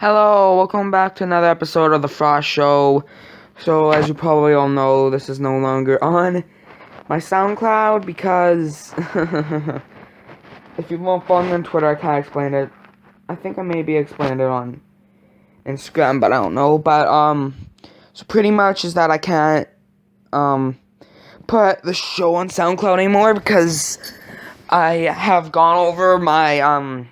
Hello, welcome back to another episode of The Frost Show. So, as you probably all know, this is no longer on my SoundCloud because if you won't follow me on Twitter, I can't explain it. I think I maybe explained it on Instagram, but I don't know. But, so pretty much is that I can't, put the show on SoundCloud anymore because I have gone over my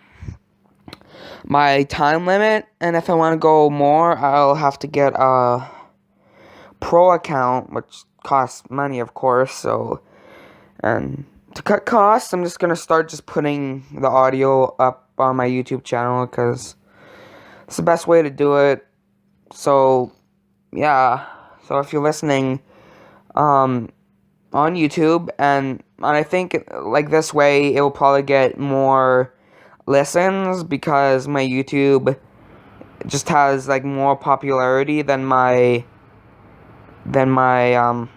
time limit, and if I want to go more, I'll have to get a pro account, which costs money, of course. So, and to cut costs, I'm just gonna start just putting the audio up on my YouTube channel because it's the best way to do it. So, yeah. So if you're listening, on YouTube, and I think like this way, it will probably get more listens because my YouTube just has like more popularity than that SoundCloud,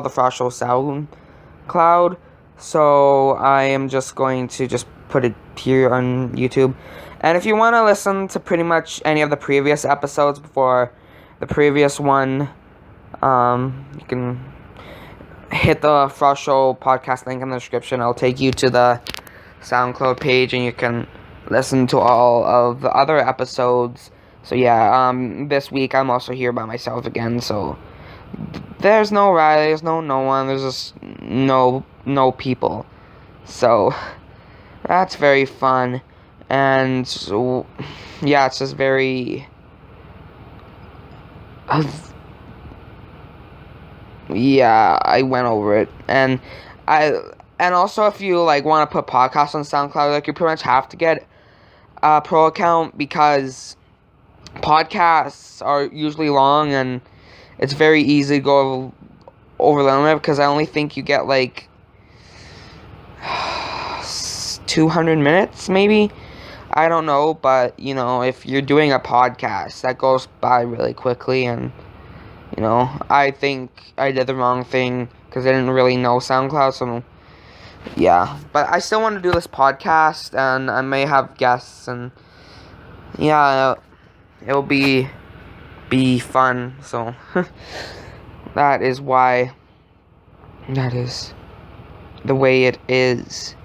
the Frost Show SoundCloud. So I am just going to just put it here on YouTube. And if you want to listen to pretty much any of the previous episodes before the previous one, you can hit the Frost Show podcast link in the description. I'll take you to the SoundCloud page, and you can listen to all of the other episodes. So yeah, this week I'm also here by myself again. So there's no Riley, there's no one, there's just no people. So that's very fun, and so, yeah, it's just very. Yeah, I went over it, and also, if you like want to put podcasts on SoundCloud, like, you pretty much have to get a pro account because podcasts are usually long, and it's very easy to go over the limit because I only think you get like 200 minutes, maybe. I don't know, but you know, if you're doing a podcast, that goes by really quickly, and you know, I think I did the wrong thing because I didn't really know SoundCloud, so yeah. But I still want to do this podcast, and I may have guests, and yeah, it'll be fun. So that is why that is the way it is.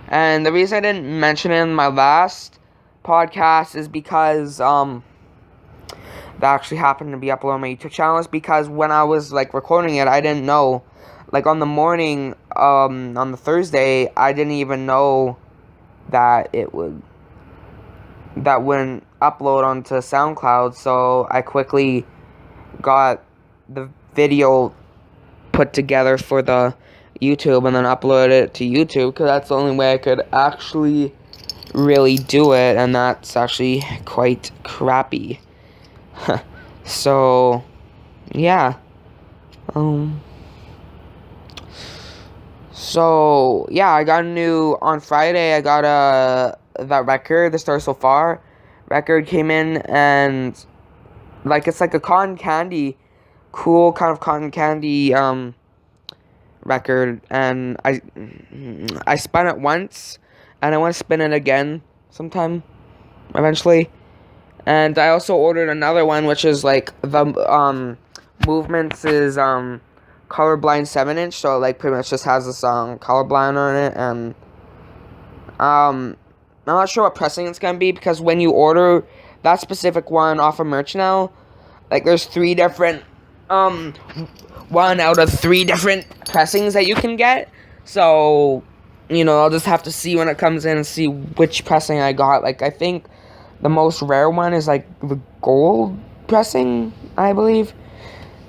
And the reason I didn't mention it in my last podcast is because that actually happened to be uploaded on my YouTube channel, is because when I was like recording it, I didn't know, like on the morning, on the Thursday, I didn't even know that wouldn't upload onto SoundCloud, so I quickly got the video put together for the YouTube and then uploaded it to YouTube, because that's the only way I could actually really do it, and that's actually quite crappy. So, yeah. So, yeah, I got on Friday, I got that record, The Star So Far record came in, and, like, it's like a cotton candy, cool kind of cotton candy, record, and I spun it once, and I want to spin it again sometime, eventually. And I also ordered another one, which is like the Movements is Colorblind 7-inch, so like pretty much just has the song Colorblind on it, and I'm not sure what pressing it's gonna be, because when you order that specific one off of Merch Now, like there's 3 different 1 out of 3 different pressings that you can get. So, you know, I'll just have to see when it comes in and see which pressing I got. Like, I think the most rare one is like the gold pressing, I believe.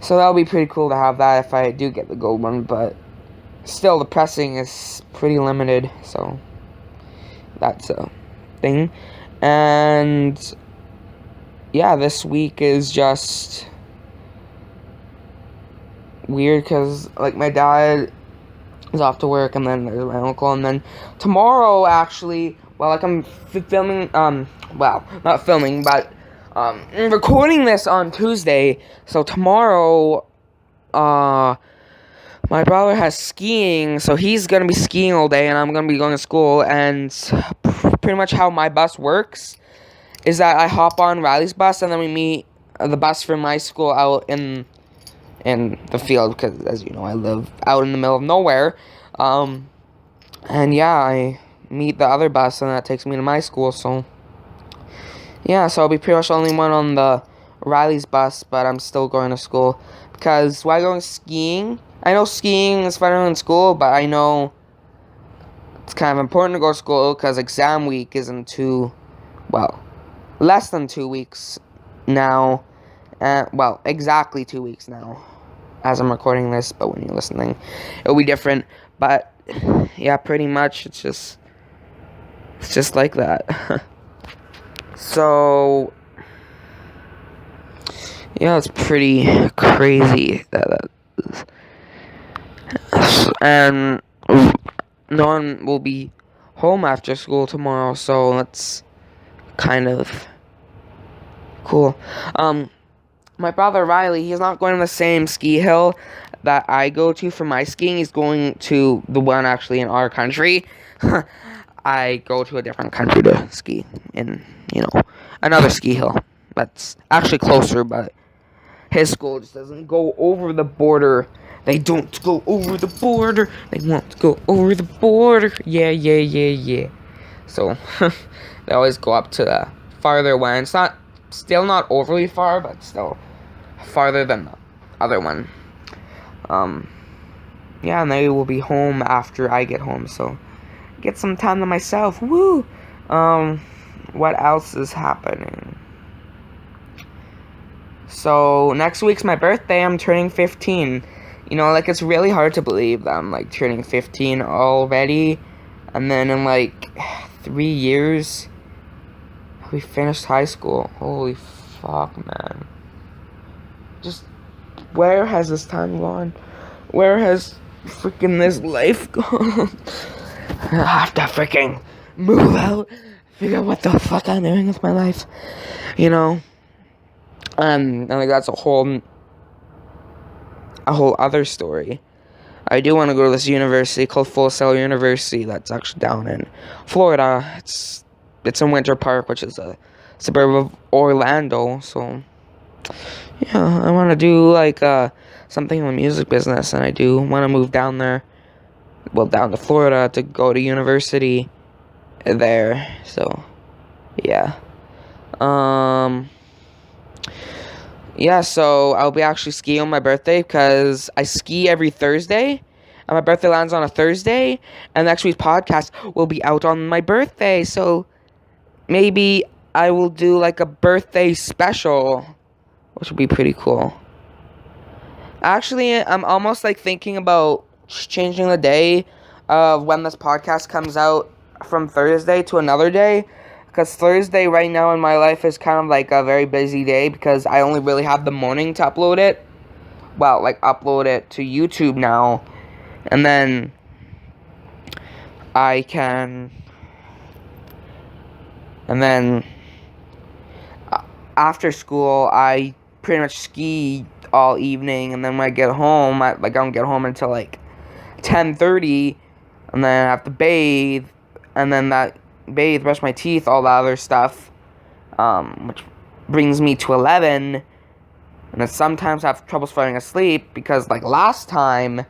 So that'll be pretty cool to have that if I do get the gold one, but still the pressing is pretty limited, so that's a thing. And yeah, this week is just weird because like my dad is off to work, and then there's my uncle, and then tomorrow, actually, well, like I'm filming, well, not filming, but recording this on Tuesday, so tomorrow, my brother has skiing, so he's gonna be skiing all day, and I'm gonna be going to school, and pretty much how my bus works. Is that I hop on Riley's bus, and then we meet the bus from my school out in the field, because as you know, I live out in the middle of nowhere. And yeah, I meet the other bus, and that takes me to my school. So yeah, so I'll be pretty much the only one on the Riley's bus, but I'm still going to school, because while going skiing, I know skiing is better than school, but I know it's kind of important to go to school because exam week isn't less than 2 weeks now. Exactly 2 weeks now, as I'm recording this, but when you're listening, it'll be different. But yeah, pretty much it's just like that. So yeah, it's pretty crazy and no one will be home after school tomorrow, so that's kind of cool. My brother Riley, he's not going to the same ski hill that I go to for my skiing. He's going to the one actually in our country. I go to a different country to ski in, another ski hill that's actually closer, but his school just doesn't go over the border. They don't go over the border. They want to go over the border. Yeah. So, they always go up to the farther one. It's still not overly far, but still farther than the other one. Yeah, and they will be home after I get home, so get some time to myself. Woo! What else is happening? So, next week's my birthday. I'm turning 15. It's really hard to believe that I'm, turning 15 already. And then in, 3 years, we finished high school. Holy fuck, man. Just, where has this time gone? Where has freaking this life gone? I have to freaking move out, figure out what the fuck I'm doing with my life, and that's a whole other story. I do want to go to this university called Full Sail University that's actually down in Florida. It's in Winter Park, which is a suburb of Orlando, so yeah, I want to do something in the music business, and I do want to move down there, down to Florida to go to university there, so yeah. Yeah, so I'll be actually skiing on my birthday, because I ski every Thursday, and my birthday lands on a Thursday, and next week's podcast will be out on my birthday, so maybe I will do a birthday special, which would be pretty cool. Actually, I'm almost thinking about changing the day of when this podcast comes out from Thursday to another day, because Thursday right now in my life is kind of a very busy day, because I only really have the morning to upload it. Well, upload it to YouTube now, and then I can, and then after school I pretty much ski all evening, and then when I get home, I don't get home until 10:30, and then I have to bathe, and then brush my teeth, all that other stuff, which brings me to 11, and then sometimes I have trouble falling asleep, because last time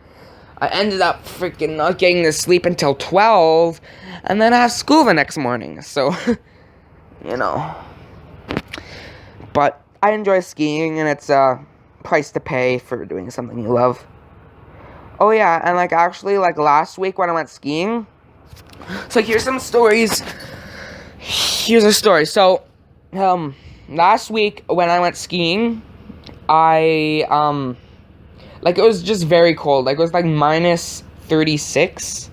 I ended up freaking not getting to sleep until 12, and then I have school the next morning, so but I enjoy skiing, and it's a price to pay for doing something you love. Oh yeah, and actually last week when I went skiing, so here's some stories. Here's a story. So, last week when I went skiing, I, it was just very cold. It was minus 36.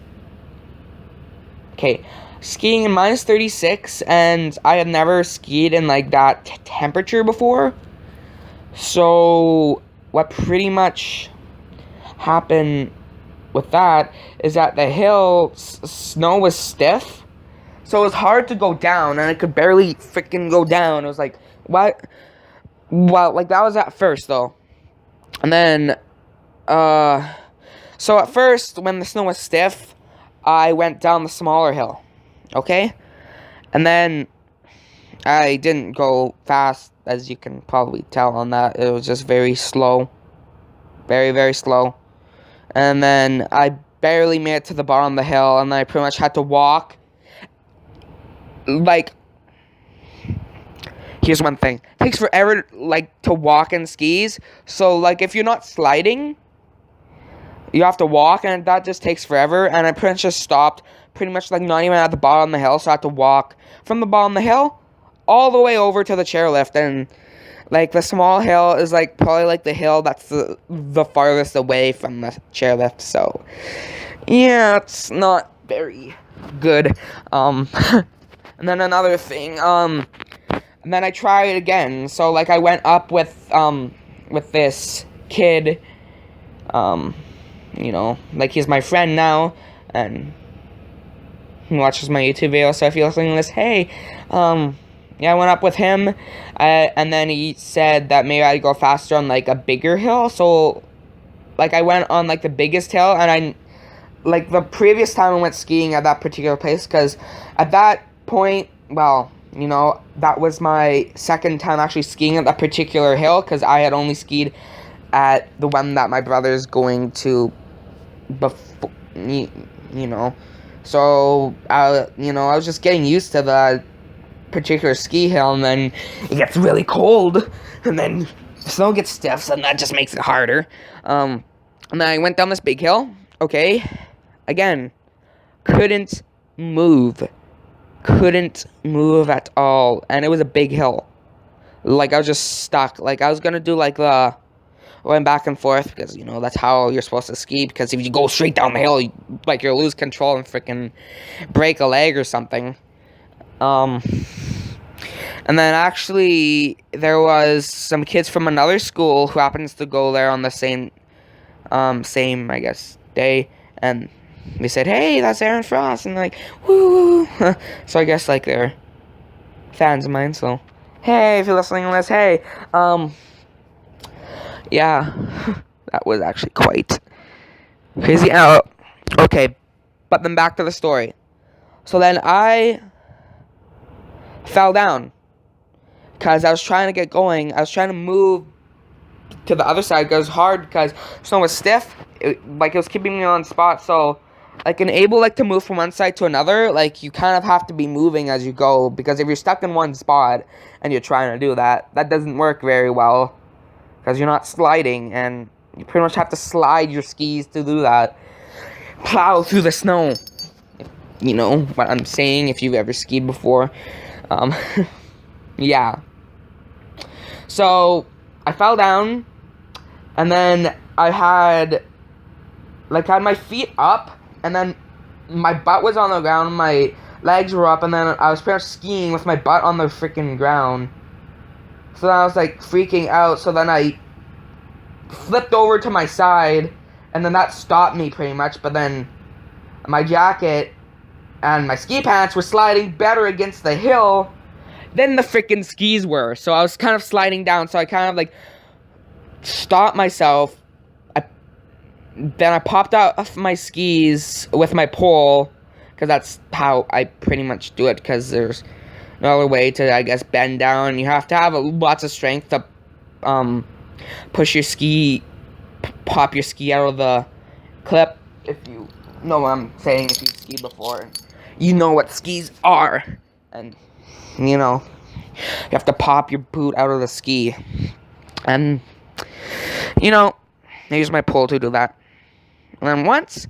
Okay, skiing in minus 36, and I had never skied in that temperature before. So, what pretty much happened with that is that the hill snow was stiff, so it was hard to go down, and I could barely freaking go down. It was what? Well, that was at first though, and then so at first when the snow was stiff, I went down the smaller hill, okay, And then I didn't go fast, as you can probably tell on that. It was just very slow. Very, very slow. And then I barely made it to the bottom of the hill, and then I pretty much had to walk. Like, here's one thing. It takes forever, like, to walk in skis. So, like, if you're not sliding, you have to walk, and that just takes forever. And I pretty much just stopped, pretty much, like, not even at the bottom of the hill. So I had to walk from the bottom of the hill all the way over to the chairlift. And, like, the small hill is, like, probably, like, the hill that's the farthest away from the chairlift. So, yeah, it's not very good. And then another thing, and then I tried it again. So, like, I went up with this kid, you know, like, he's my friend now, and he watches my YouTube video, so if you're listening to this, hey, yeah, I went up with him, and then he said that maybe I'd go faster on, like, a bigger hill. So, like, I went on, like, the biggest hill, and like, the previous time I went skiing at that particular place, because at that point, well, you know, that was my second time actually skiing at that particular hill, because I had only skied at the one that my brother's going to before, you know. So, you know, I was just getting used to the particular ski hill, and then it gets really cold, and then the snow gets stiff, and that just makes it harder. And then I went down this big hill, okay, again, couldn't move at all, and it was a big hill. Like, I was just stuck. Like, I was gonna do, like, the going back and forth, because, you know, that's how you're supposed to ski, because if you go straight down the hill, like, you'll lose control and freaking break a leg or something. And then actually, there was some kids from another school who happens to go there on the same, I guess, day, and they said, hey, that's Aaron Frost, and like, woo. So I guess, like, they're fans of mine, so, hey, if you're listening to this, hey, yeah, that was actually quite crazy. Okay, but then back to the story. So then I fell down, because I was trying to get going. I was trying to move to the other side, because it was hard, because snow was stiff, it was keeping me on spot. So, like, unable, like, to move from one side to another, like, you kind of have to be moving as you go, because if you're stuck in one spot, and you're trying to do that, that doesn't work very well, because you're not sliding, and you pretty much have to slide your skis to do that. Plow through the snow. You know what I'm saying, if you've ever skied before. Yeah. So, I fell down, and then I had my feet up, and then my butt was on the ground, my legs were up, and then I was pretty much skiing with my butt on the freaking ground. So then I was, like, freaking out, so then I flipped over to my side, and then that stopped me pretty much, but then my jacket and my ski pants were sliding better against the hill than the freaking skis were. So I was kind of sliding down, so I kind of, like, stopped myself. Then I popped out of my skis with my pole, because that's how I pretty much do it, because there's no other way to, I guess, bend down. You have to have lots of strength to push your ski, pop your ski out of the clip, if you know what I'm saying, if you've skied before. You know what skis are, and, you know, you have to pop your boot out of the ski, and, you know, I use my pole to do that. And then once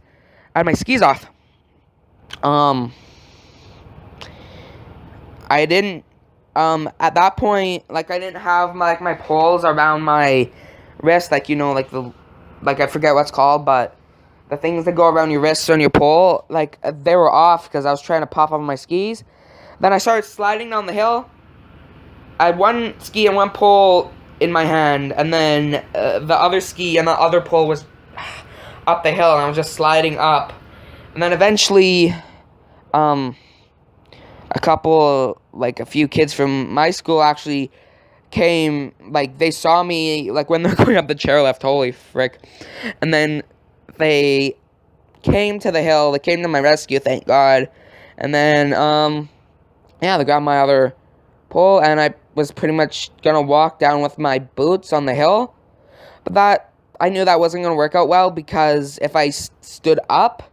I had my skis off, I didn't, at that point, like, I didn't have my poles around my wrist, like, you know, like, I forget what's called, but the things that go around your wrists on your pole, like, they were off, because I was trying to pop off my skis. Then I started sliding down the hill. I had one ski and one pole in my hand, and then the other ski and the other pole was up the hill, and I was just sliding up. And then eventually, a few kids from my school actually came, like, they saw me, like, when they're going up the chairlift, holy frick. And then they came to the hill, they came to my rescue, thank God. And then, yeah, they got my other pole, and I was pretty much gonna walk down with my boots on the hill. But I knew that wasn't gonna work out well, because if I stood up,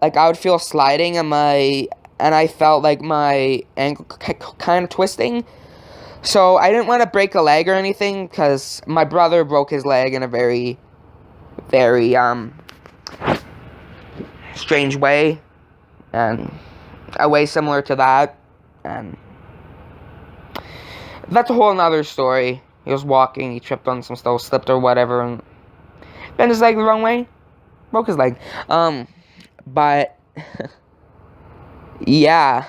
like, I would feel sliding, and I felt like my ankle kind of twisting. So I didn't want to break a leg or anything, because my brother broke his leg in a very, very strange way, and a way similar to that, and that's a whole nother story. He was walking, he tripped on some stuff, slipped or whatever, and bent his leg the wrong way, broke his leg. But yeah,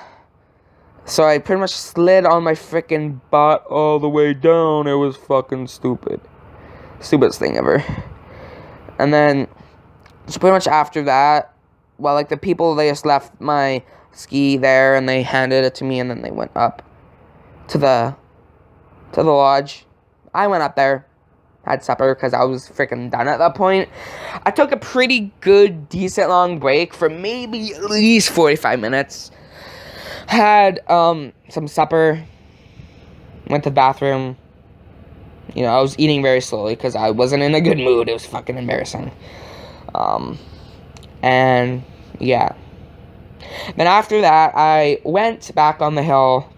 so I pretty much slid on my freaking butt all the way down. It was fucking stupid. Stupidest thing ever. And then, so pretty much after that, well, like, the people, they just left my ski there, and they handed it to me, and then they went up to the lodge. I went up there, had supper, because I was freaking done at that point. I took a pretty good, decent long break for maybe at least 45 minutes. Had some supper, went to the bathroom. You know, I was eating very slowly because I wasn't in a good mood. It was fucking embarrassing. And yeah. Then after that, I went back on the hill,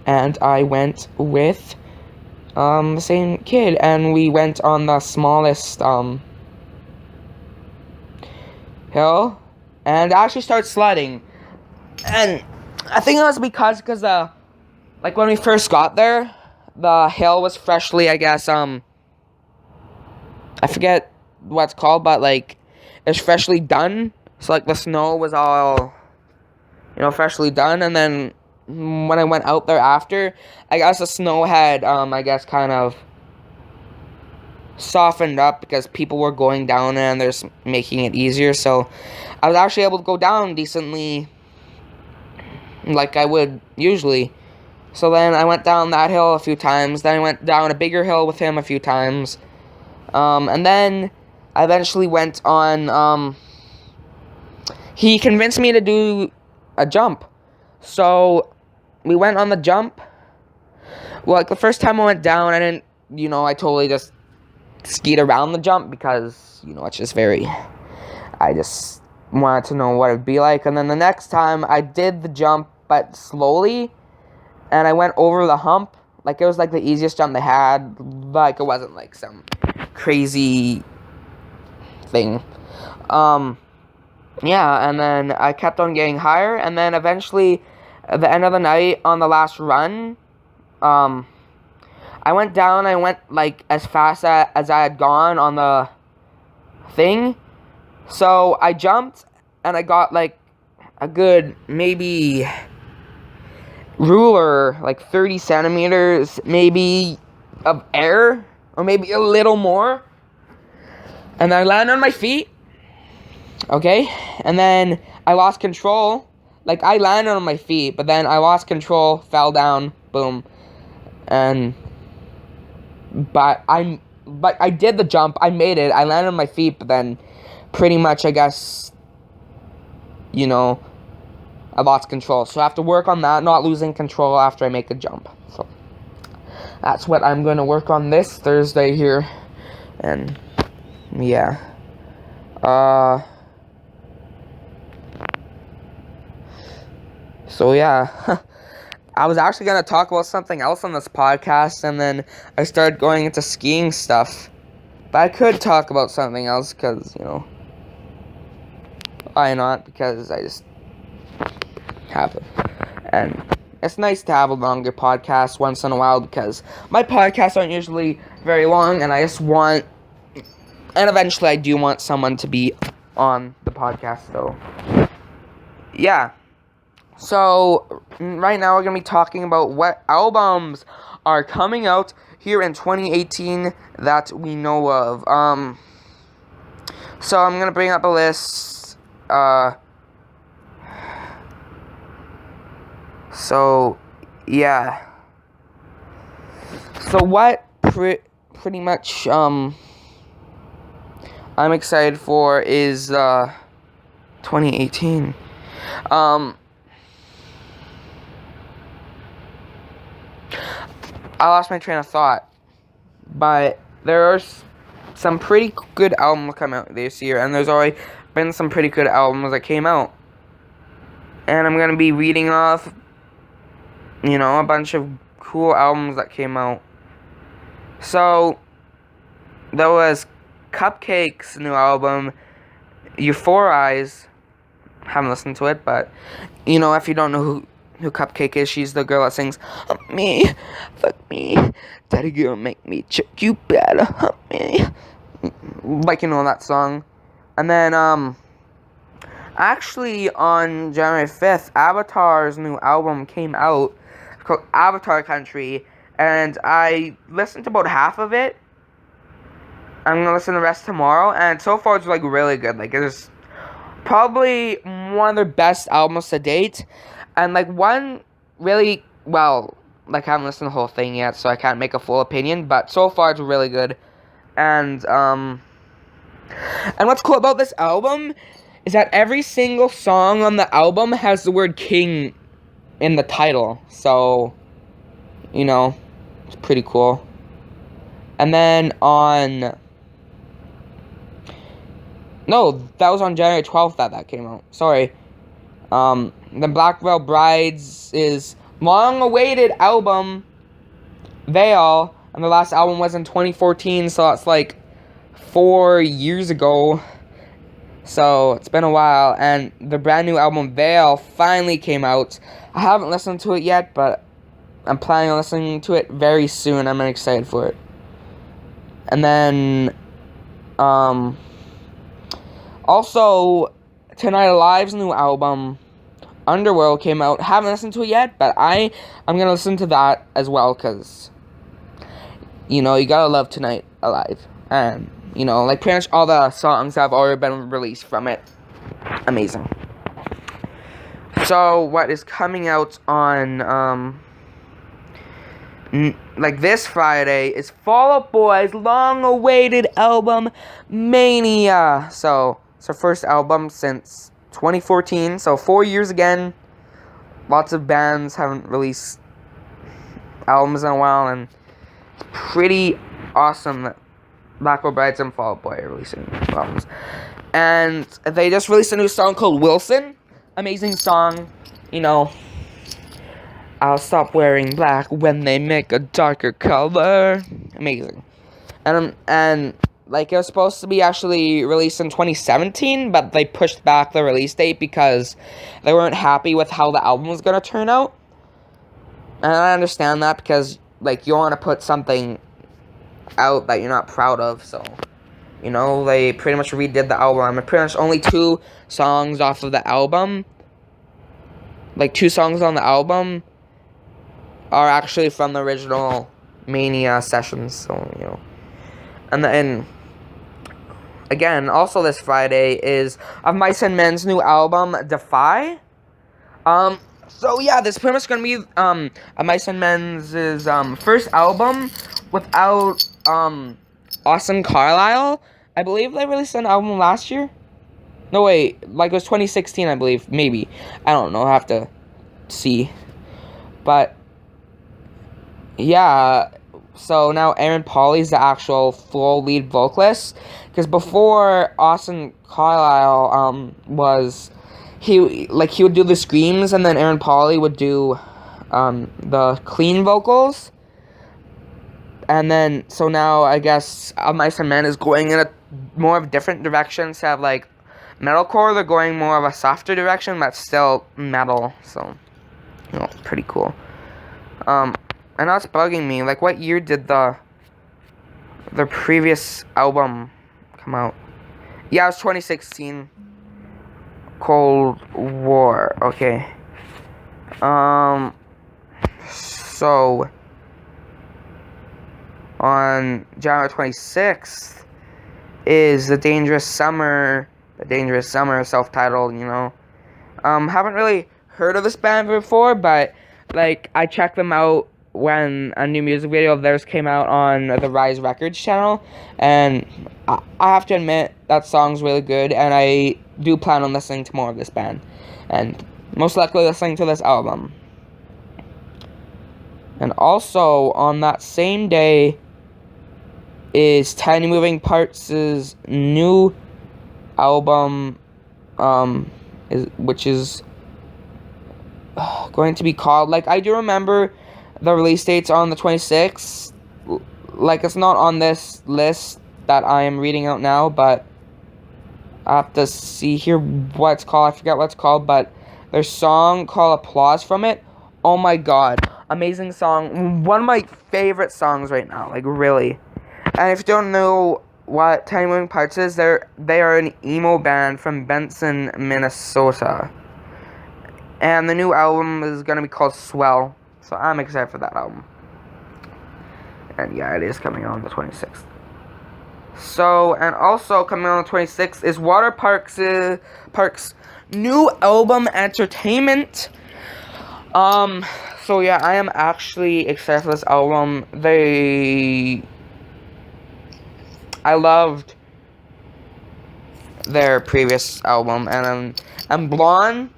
and I went with the same kid, and we went on the smallest hill, and I actually started sledding. And I think it was because like, when we first got there, the hill was freshly, I guess, I forget what it's called, but, like, it's freshly done. So, like, the snow was all, you know, freshly done. And then when I went out there after, I guess the snow had, I guess, kind of softened up, because people were going down and they're just making it easier. So I was actually able to go down decently, like I would usually. So then I went down that hill a few times. Then I went down a bigger hill with him a few times. And then I eventually went on, he convinced me to do a jump. So we went on the jump. Well, like, the first time I went down, I didn't, you know, I totally just skied around the jump, because, you know, it's just I just wanted to know what it would be like. And then the next time I did the jump, but slowly, and I went over the hump. Like, it was, like, the easiest jump they had. Like, it wasn't, like, some crazy thing. Yeah, and then I kept on getting higher, and then eventually, at the end of the night, on the last run, I went down. I went, like, as fast as I had gone on the thing. So I jumped, and I got, like, a good, maybe, ruler, like, 30 centimeters, maybe, of air, or maybe a little more. And I landed on my feet. Okay, and then I lost control. Like, I landed on my feet, but then I lost control, fell down, boom. But I did the jump, I made it, I landed on my feet, but then pretty much, I guess, you know, I lost control. So I have to work on that, not losing control after I make a jump. So that's what I'm going to work on this Thursday here. And yeah. So yeah, I was actually going to talk about something else on this podcast, and then I started going into skiing stuff. But I could talk about something else, because, you know, why not? Because I just have it. And it's nice to have a longer podcast once in a while, because my podcasts aren't usually very long, and I just want, and eventually I do want someone to be on the podcast, so yeah. So, right now we're going to be talking about what albums are coming out here in 2018 that we know of. So I'm going to bring up a list. So, yeah. So what pretty much, I'm excited for is, 2018. I lost my train of thought. But there are some pretty good albums come out this year, and there's already been some pretty good albums that came out. And I'm gonna be reading off, a bunch of cool albums that came out. So, there was Cupcake's new album, Euphorize. Haven't listened to it, but, if you don't know who Cupcake is, she's the girl that sings, "Hump me, fuck me, daddy girl make me choke you better, hump me." Like, that song. And then, actually, on January 5th, Avatar's new album came out. It's called Avatar Country. And I listened to about half of it. I'm going to listen to the rest tomorrow. And so far, it's, really good. It's probably one of their best albums to date. And, one really, I haven't listened to the whole thing yet, so I can't make a full opinion. But so far, it's really good. And what's cool about this album is that every single song on the album has the word king in the title. So, it's pretty cool. And then that was on January 12th that came out. Sorry. The Black Veil Brides is long-awaited album, Veil. And the last album was in 2014, so that's 4 years ago. So, it's been a while. And the brand new album, Veil, finally came out. I haven't listened to it yet, but I'm planning on listening to it very soon. I'm excited for it. And then, also, Tonight Alive's new album, Underworld, came out. Haven't listened to it yet, but I'm gonna listen to that as well, because, you gotta love Tonight Alive. And, pretty much all the songs have already been released from it. Amazing. So, what is coming out on, this Friday is Fall Out Boy's long-awaited album, Mania. So, it's our first album since 2014, so 4 years again. Lots of bands haven't released albums in a while, and it's pretty awesome that Black Veil Brides and Fall Out Boy are releasing albums. And they just released a new song called Wilson. Amazing song, I'll stop wearing black when they make a darker color. Amazing. And it was supposed to be actually released in 2017, but they pushed back the release date because they weren't happy with how the album was going to turn out. And I understand that because, you want to put something out that you're not proud of, so, they pretty much redid the album. And pretty much only 2 songs off of the album, 2 songs on the album, are actually from the original Mania sessions, so, And then, again, also this Friday is Of Mice and Men's new album, Defy. So yeah, this is pretty much gonna be, Of Mice and Men's first album without, Austin Carlisle. I believe they released an album last year. No, wait, it was 2016, I believe, maybe. I don't know, I have to see. But, yeah, so now Aaron Pauley's the actual full lead vocalist. Because before, Austin Carlisle, he would do the screams, and then Aaron Pauley would do, the clean vocals. And then, so now, I guess, Of Mice and Men is going in a more of a different direction. Instead of, metalcore, they're going more of a softer direction, but still metal, so, pretty cool. And now it's bugging me, what year did their previous album come out? Yeah, it was 2016. Cold War, okay. So, on January 26th is The Dangerous Summer, self-titled, haven't really heard of this band before, but, I checked them out when a new music video of theirs came out on the Rise Records channel, and I have to admit, that song's really good, and I do plan on listening to more of this band, and most likely listening to this album. And also on that same day is Tiny Moving Parts' new album, which is going to be called, like, I do remember the release date's on the 26th. Like, it's not on this list that I am reading out now, but I have to see here what it's called. I forget what it's called, but there's a song called Applause from it. Oh my god, amazing song. One of my favorite songs right now, like, really. And if you don't know what Tiny Moving Parts is, they are an emo band from Benson, Minnesota. And the new album is going to be called Swell. So I'm excited for that album. And yeah, it is coming on the 26th. So, and also coming on the 26th is Water Park's new album, Entertainment. So yeah, I am actually excited for this album. I loved their previous album, and Blonde,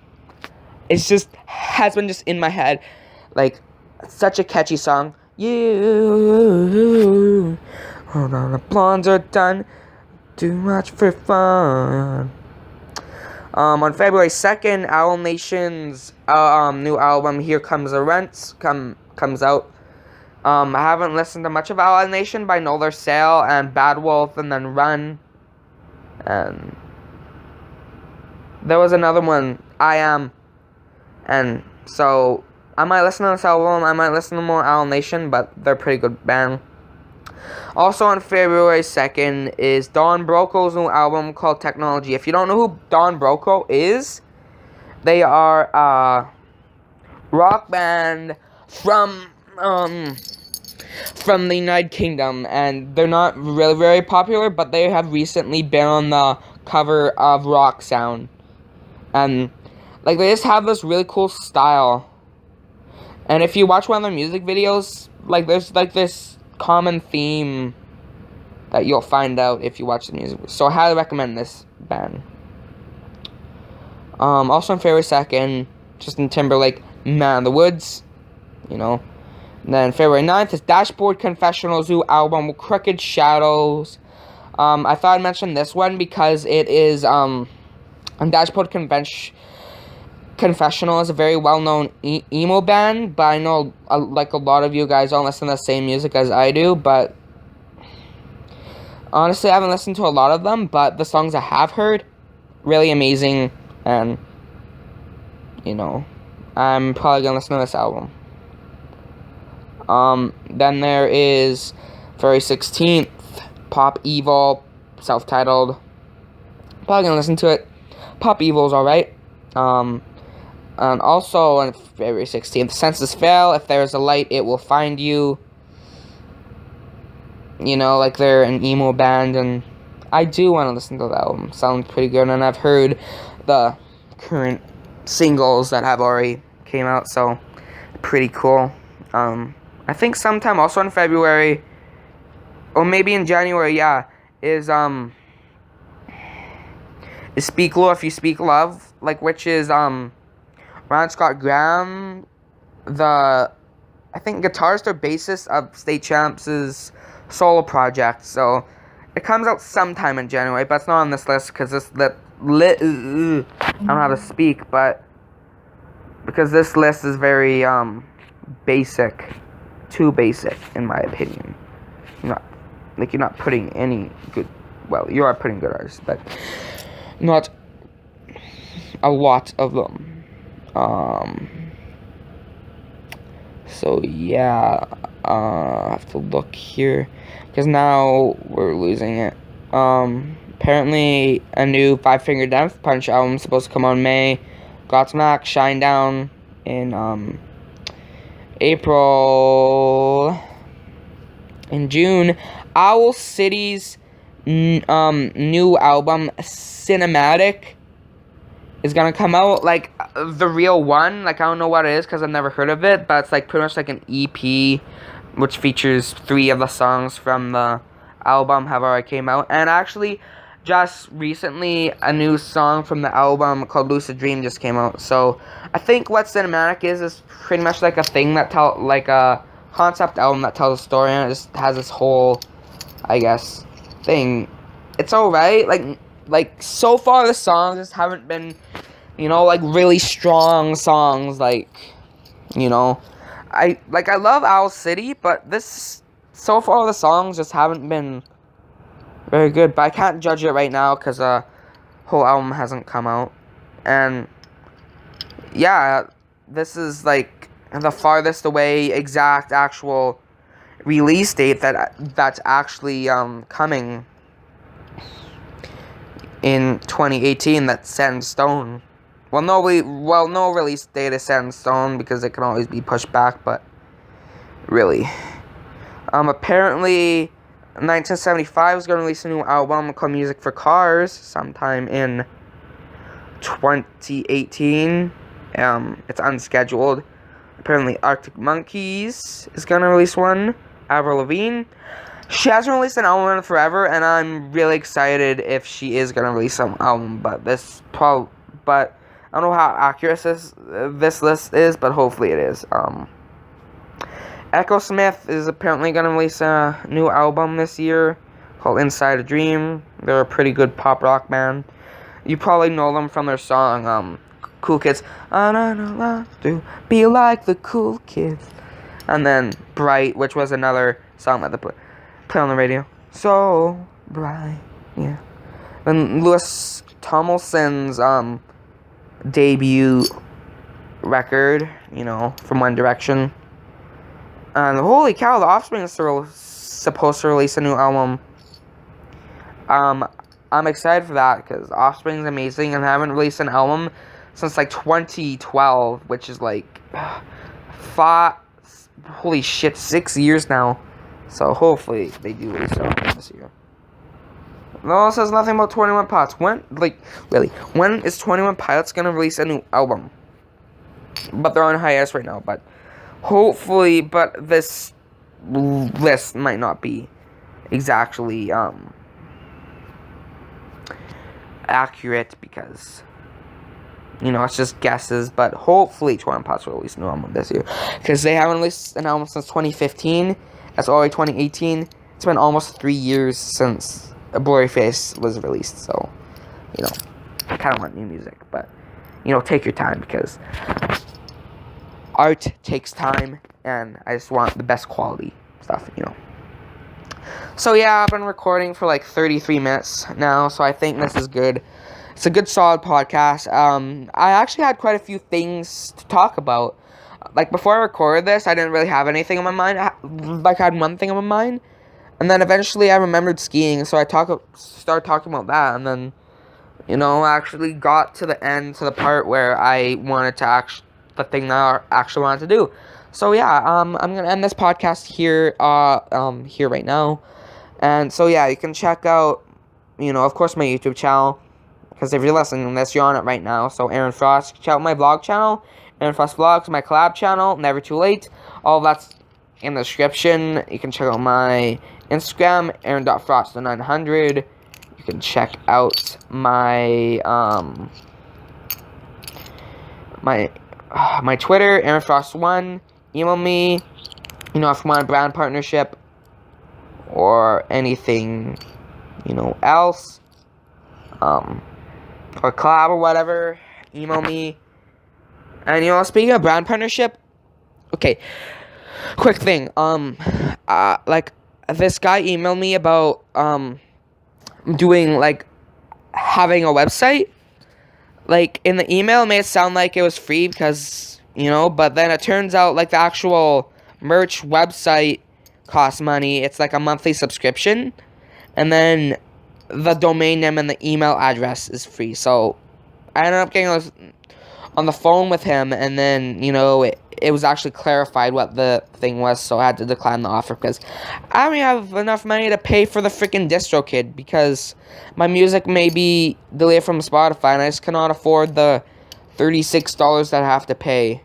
it's just has been just in my head, like, such a catchy song. You, hold on, the blondes are done, too much for fun. On February 2nd, Owl Nation's new album, Here Comes the Rents, comes out. I haven't listened to much of Owl Nation, but I know their Sale and Bad Wolf and then Run. And there was another one, I Am. And so I might listen to this album, I might listen to more Owl Nation, but they're a pretty good band. Also on February 2nd is Don Broco's new album called Technology. If you don't know who Don Broco is, they are a rock band from the United Kingdom, and they're not really very popular, but they have recently been on the cover of Rock Sound. And like, they just have this really cool style. And if you watch one of their music videos, like, there's like this common theme that you'll find out if you watch the music. So I highly recommend this band. Also on February 2nd, Justin Timberlake, Man in the Woods, you know. And then February 9th is Dashboard Confessional's new album, Crooked Shadows. I thought I'd mention this one because it is, Dashboard Confessional is a very well-known emo band, but I know, like, a lot of you guys don't listen to the same music as I do, but honestly, I haven't listened to a lot of them, but the songs I have heard, really amazing, and, you know, I'm probably gonna listen to this album. Then there is February 16th, Pop Evil, self-titled. Probably gonna listen to it. Pop Evil's alright. And also on February 16th, Senses Fail, If There's a Light, It Will Find You. You know, like, they're an emo band, and I do want to listen to the album. Sounds pretty good, and I've heard the current singles that have already came out, so pretty cool. I think sometime also in February, or maybe in January, yeah, is Speak Low If You Speak Love, like, which is, Ron Scott Graham, I think guitarist or bassist of State Champs' solo project, so it comes out sometime in January, but it's not on this list, because I don't know how to speak, but, because this list is very, basic, too basic, in my opinion. You're not putting any good, well, you are putting good artists, but not a lot of them. So yeah, I have to look here, because now we're losing it. Apparently a new Five Finger Death Punch album is supposed to come on May. Godsmack, Shine Down in, April. In June, Owl City's, new album, Cinematic, is gonna come out, like, the real one. Like, I don't know what it is, because I've never heard of it, but it's, like, pretty much like an EP, which features 3 of the songs from the album have already came out. And actually, just recently, a new song from the album called Lucid Dream just came out. So I think what Cinematic is pretty much like a thing that like a concept album that tells a story, and it just has this whole, I guess, thing. It's alright. Like so far the songs just haven't been, like really strong songs. Like, I love Owl City, but this so far the songs just haven't been very good, but I can't judge it right now because whole album hasn't come out. And yeah, this is like the farthest away exact actual release date that's actually coming in 2018 that's set in stone. Well, no release date is set in stone because it can always be pushed back, but really. Apparently 1975 is going to release a new album called Music for Cars sometime in 2018. It's unscheduled. Apparently Arctic Monkeys is going to release one. Avril Lavigne. She hasn't released an album in forever, and I'm really excited if she is going to release some album, but I don't know how accurate this list is, but hopefully it is. Echo Smith is apparently going to release a new album this year called Inside a Dream. They're a pretty good pop rock band. You probably know them from their song, Cool Kids. I don't want to be like the cool kids. And then Bright, which was another song that they play on the radio. So bright, yeah. Then Louis Tomlinson's debut record, from One Direction. And holy cow, The Offspring is supposed to release a new album. I'm excited for that because Offspring's amazing and haven't released an album since like 2012, which is like 6 years now. So hopefully they do release an album this year. No, it says nothing about 21 Pilots. When is 21 Pilots gonna release a new album? But they're on hiatus right now, but hopefully, but this list might not be exactly accurate because it's just guesses, but hopefully 21 Pilots will release a new album this year because they haven't released an album since 2015. That's already 2018. It's been almost 3 years since A Blurry Face was released, so I kind of want new music, but take your time because art takes time, and I just want the best quality stuff, So yeah, I've been recording for like 33 minutes now, so I think this is good. It's a good, solid podcast. I actually had quite a few things to talk about. Like, before I recorded this, I didn't really have anything on my mind. I had one thing on my mind, and then eventually I remembered skiing, so I started talking about that, and then, I actually got to the part where I wanted to the thing that I actually wanted to do. So yeah, I'm gonna end this podcast here right now. And so yeah, you can check out, of course, my YouTube channel, because if you're listening to this, you're on it right now. So Aaron Frost, check out my vlog channel, Aaron Frost Vlogs, my collab channel, Never Too Late. All that's in the description. You can check out my Instagram, Aaron.Frost900. You can check out my my Twitter, AaronFrost1. Email me, if you want a brand partnership or anything, else, or collab or whatever. Email me. And speaking of brand partnership, okay, quick thing. Like, this guy emailed me about doing having a website. Like, in the email, it made it sound like it was free because, but then it turns out, the actual merch website costs money. It's, a monthly subscription. And then the domain name and the email address is free. So, I ended up getting on the phone with him, and then, it was actually clarified what the thing was, so I had to decline the offer because I don't have enough money to pay for the freaking DistroKid because my music may be deleted from Spotify, and I just cannot afford the $36 that I have to pay.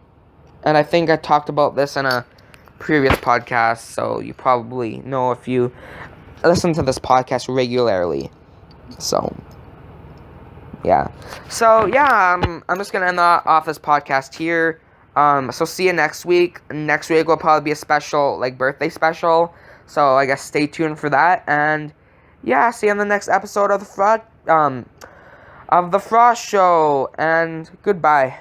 And I think I talked about this in a previous podcast, so you probably know if you listen to this podcast regularly. So, yeah. So, yeah, I'm just going to end off this podcast here. So see you next week. Next week will probably be a special, like, birthday special. So, I guess stay tuned for that. And, yeah, see you on the next episode of the Frost Show. And goodbye.